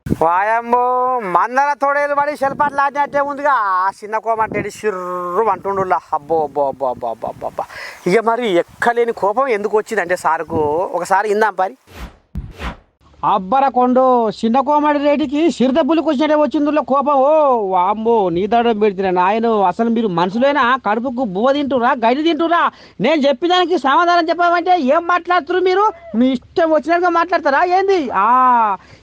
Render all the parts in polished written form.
వాయమ్మో మందల తోడేలు పడి శిల్పాట్లు ఆడినట్టే ఉందిగా ఆ చిన్న కోమంటే షిర్రు అంటుండులా. అబ్బో అబ్బో అబ్బో అబ్బో అబ్బో అబ్బో అబ్బా. ఇక మరి ఎక్కలేని కోపం ఎందుకు వచ్చిందంటే సార్కు ఒకసారి ఇందాం పరి. అబ్బర కొండు చిన్న కోమడి రేటికి సిరదబ్బులకు వచ్చినట్టే వచ్చిందిలో కోపం. ఓ వామ్మో నీ దడం పెడితే నాయన అసలు మీరు మనుషులైనా కడుపుకు బువ్వ తింటురా గడ్డి తింటురా? నేను చెప్పేదానికి సమాధానం చెప్పామంటే ఏం మాట్లాడుతున్నారు మీరు? మీ ఇష్టం వచ్చినట్టుగా మాట్లాడతారా ఏంది?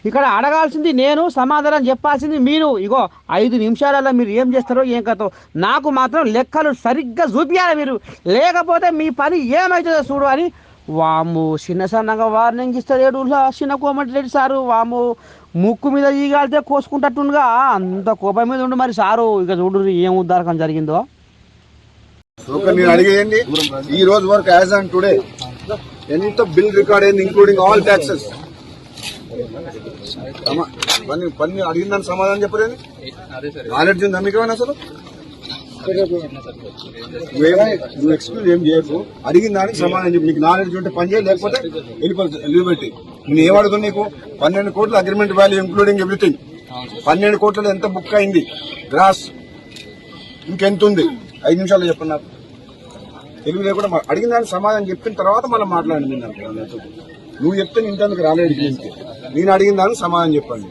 ఇక్కడ అడగాల్సింది నేను, సమాధానం చెప్పాల్సింది మీరు. ఇగో 5 నిమిషాలలో మీరు ఏం చేస్తారో ఏం కథో నాకు మాత్రం లెక్కలు సరిగ్గా చూపించాలి మీరు, లేకపోతే మీ పని ఏమవుతుందో చూడు అని. వాము చిన్న సన్నగా వార్నింగ్ ఇస్తాడు చిన్న కోమటి రెడ్డి సారు. వాము ముక్కు మీద ఈగాలితే కోసుకుంటట్టుండగా అంత కోపం మీద ఉండు మరి సారు. ఇక చూడు ఏం ఉద్దారకం జరిగిందో. నేను అడిగేయండి ఈ రోజు వరకు యాజ్ ఆన్ టుడే ఎంత బిల్ రికార్డ్ అయింది ఇంక్లూడింగ్ ఆల్ ట్యాక్సెస్. పని అడిగిందని సమాధానం చెప్పలేదు. నాలెడ్జ్ ఉందా మీకు ఏమైనా? అసలు నువ్వు ఎక్స్క్యూజ్ ఏం చేయకు, అడిగిన దానికి సమాధానం చెప్పి. నీకు నాలెడ్జ్ ఉంటే పని చేయాలి, లేకపోతే వెళ్ళిపెట్టి. నేను ఏమడుగుతుంది నీకు? 12 కోట్ల అగ్రిమెంట్ వాల్యూ ఇంక్లూడింగ్ ఎవ్రీథింగ్. 12 కోట్లలో ఎంత బుక్ అయింది గ్రాస్, ఇంకెంత ఉంది? 5 నిమిషాలు చెప్పండి నాకు. తెలుగు లేకుండా అడిగిన దానికి సమాధానం చెప్పిన తర్వాత మనం మాట్లాడండి. నువ్వు చెప్తే ఇంతకు రాలేదు. నేను అడిగిన దానికి సమాధానం చెప్పండి.